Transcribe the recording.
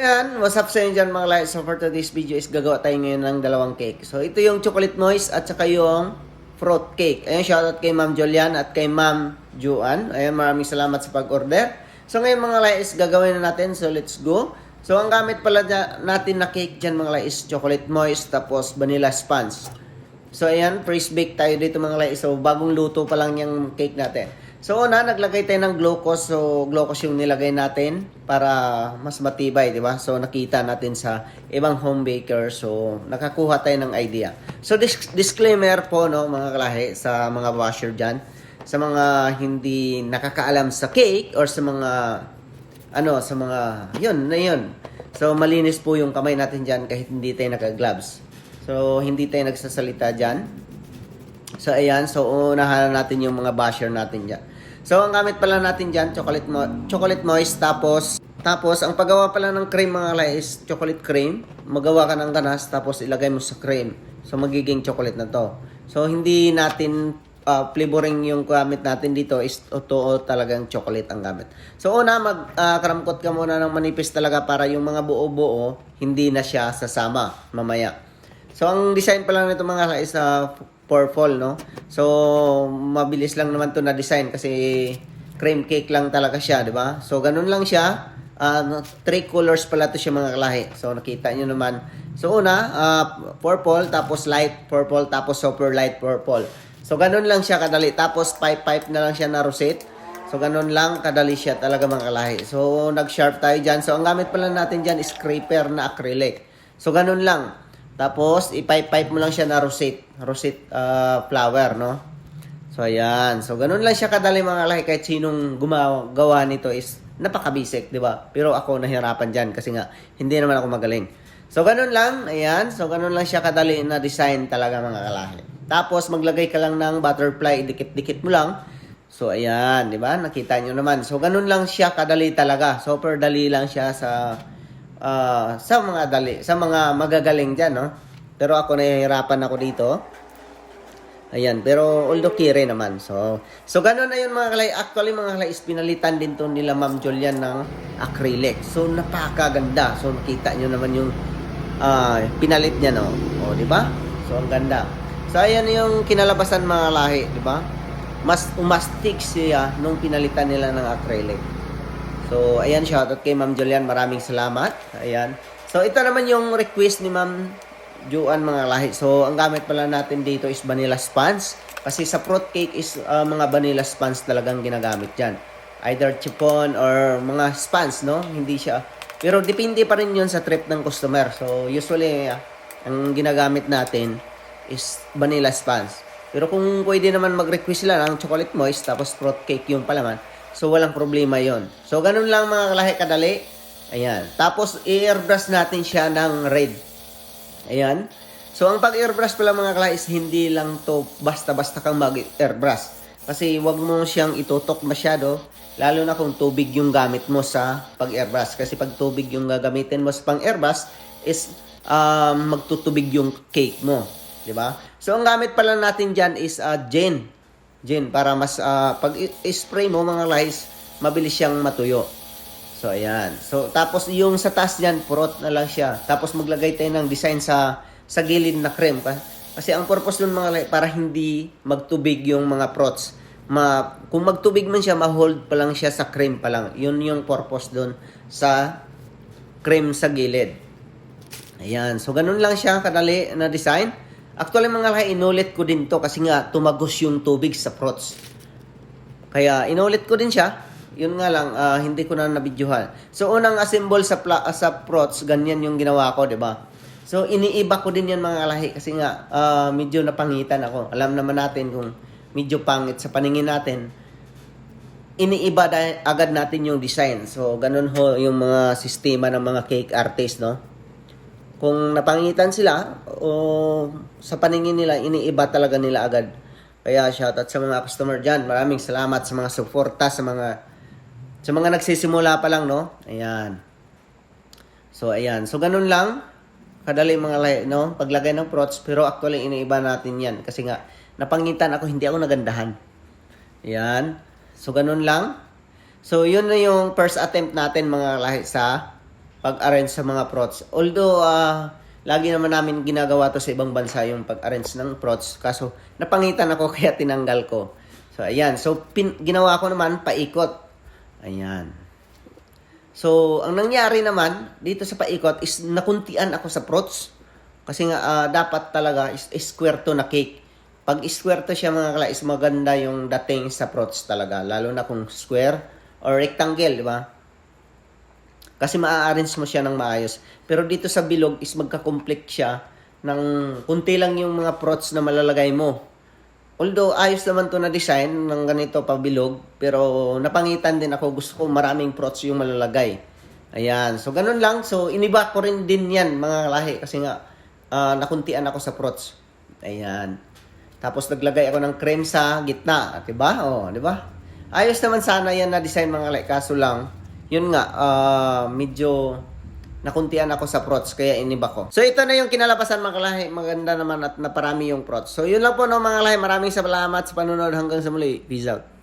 Yan, what's up sa inyo dyan mga lahat. So for today's video is gagawa tayo ngayon ng dalawang cake. So ito yung chocolate moist at saka yung fruit cake. Ayan, shoutout kay Ma'am Julian at kay Ma'am Juan. Ayan, maraming salamat sa pag-order. So ngayon mga lahat is gagawin na natin. So let's go. So ang gamit pala natin na cake dyan mga lahat is chocolate moist tapos vanilla sponge. So ayan, pre-bake tayo dito mga lahat. So bagong luto pa lang yung cake natin. So una, naglagay tayo ng glucose. So glucose yung nilagay natin para mas matibay, di ba? So nakita natin sa ibang home baker. So nakakuha tayo ng idea. So disclaimer po no mga kalahi sa mga washer dyan. Sa mga hindi nakakaalam sa cake or sa mga yun na yun. So malinis po yung kamay natin dyan kahit hindi tayo naka-gloves. So hindi tayo nagsasalita dyan. So ayan, so unahan natin yung mga basher natin dyan. So ang gamit pala natin dyan, chocolate moist, tapos ang paggawa pala ng cream mga kalay is chocolate cream. Magawa ka ng ganas, tapos ilagay mo sa cream. So magiging chocolate na to. So hindi natin flavoring yung gamit natin dito is totoo talagang chocolate ang gamit. So una, magkaramkot ka muna ng manipis talaga para yung mga buo-buo, hindi na siya sasama mamaya. So ang design pala nito mga kalay is purple, no? So, mabilis lang naman to na design kasi cream cake lang talaga siya, di ba? So, ganun lang siya. 3 colors pala to siya mga kalahi. So, nakita nyo naman. So, una, purple, tapos light purple, tapos super light purple. So, ganun lang siya kadali. Tapos, pipe na lang siya na rosette. So, ganun lang kadali siya talaga mga kalahi. So, nag-sharp tayo dyan. So, ang gamit pala natin dyan is scraper na acrylic. So, ganun lang. Tapos, ipipe mo lang siya na rosette flower, no? So, ayan. So, ganun lang siya kadali mga kalaki. Kahit sinong gawa nito is napaka-basic, di ba? Pero ako nahirapan dyan kasi nga, hindi naman ako magaling. So, ganun lang. Ayan. So, ganun lang siya kadali na design talaga mga kalaki. Tapos, maglagay ka lang ng butterfly. Dikit-dikit mo lang. So, ayan. Di ba? Nakita nyo naman. So, ganun lang siya kadali talaga. Super dali lang siya sa mga magagaling diyan, no? Pero ako nahihirapan ako dito. Ayan, pero although kire naman. So ganun na 'yun mga kalay. Actually mga kalay is pinalitan din to nila Ma'am Julian ng acrylic. So napakaganda. So nakita niyo naman yung pinalit niya, no? O, di ba? So ang ganda. So ayan yung kinalabasan mga lahi, di ba? Mas umastig siya nung pinalitan nila ng acrylic. So, ayan, shoutout kay Ma'am Julian. Maraming salamat. Ayan. So, ito naman yung request ni Ma'am Juan mga lahi. So, ang gamit pala natin dito is vanilla sponge. Kasi sa fruit cake is mga vanilla sponge talagang ginagamit dyan. Either chiffon or mga sponge, no? Hindi siya. Pero, depende pa rin yun sa trip ng customer. So, usually, ang ginagamit natin is vanilla sponge. Pero kung pwede naman mag-request sila ng chocolate moist, tapos fruit cake yung palaman, so, walang problema yon. So, ganun lang mga kalahi kadali. Ayan. Tapos, i-airbrush natin siya ng red. Ayan. So, ang pag-airbrush pala mga kalahi is hindi lang to basta-basta kang mag-airbrush. Kasi, wag mo siyang itutok masyado. Lalo na kung tubig yung gamit mo sa pag-airbrush. Kasi, pag tubig yung gagamitin mo sa pang-airbrush is magtutubig yung cake mo. Diba? So, ang gamit pala natin dyan is gin para mas pag spray mo mga guys, mabilis siyang matuyo. So ayan. So tapos yung sa taas niyan, purot na lang siya. Tapos maglagay tayo ng design sa gilid na cream kasi ang purpose dun mga guys, para hindi magtubig yung mga prots. Kung magtubig man siya, ma-hold pa lang siya sa cream pa lang. Yun yung purpose dun sa cream sa gilid. Ayan. So ganun lang siya kadali na design. Actually mga kalaki, inulit ko din to kasi nga tumagos yung tubig sa fruits. Kaya inulit ko din siya. Yun nga lang, hindi ko na nabidyohan. So unang assemble sa fruits, ganyan yung ginawa ko, di ba? So iniiba ko din yan mga kalaki kasi nga medyo napangitan ako. Alam naman natin kung medyo pangit sa paningin natin. Iniiba agad natin yung design. So ganun ho yung mga sistema ng mga cake artist, no? Kung napangitan sila o sa paningin nila, iniiba talaga nila agad. Kaya shoutout sa mga customer dyan. Maraming salamat sa mga suporta, sa mga nagsisimula pa lang, no? Ayan. So, ayan. So, ganun lang. Kadali mga no? Paglagay ng fruits. Pero actually, iniiba natin yan. Kasi nga, napangitan ako, hindi ako nagandahan. Ayan. So, ganun lang. So, yun na yung first attempt natin mga lahi sa pag-arrange sa mga prots. Although, lagi naman namin ginagawa to sa ibang bansa yung pag-arrange ng prots. Kaso, napangitan ako kaya tinanggal ko. So, ayan. So, ginawa ko naman paikot. Ayan. So, ang nangyari naman dito sa paikot is nakuntian ako sa prots. Kasi nga, dapat talaga is square to na cake. Pag square to siya mga kala, is maganda yung dating sa prots talaga. Lalo na kung square or rectangle, di ba? Kasi maa-arrange mo siya ng maayos. Pero dito sa bilog is magka-complete siya ng kunti lang yung mga prots na malalagay mo. Although ayos naman to na design ng ganito pa bilog, pero napangitan din ako. Gusto ko maraming prots yung malalagay. Ayan. So ganun lang. So iniba ko rin din yan mga lahi kasi nga nakuntian ako sa prots. Ayan. Tapos naglagay ako ng cream sa gitna, 'di ba? Oh, 'di ba? Ayos naman sana yan na design mga lahi, kaso lang yun nga, medyo nakuntian ako sa prots, kaya iniba ko. So, ito na yung kinalabasan mga kalahi. Maganda naman at naparami yung prots. So, yun lang po no mga kalahi. Maraming salamat sa panonood. Hanggang sa muli. Peace out.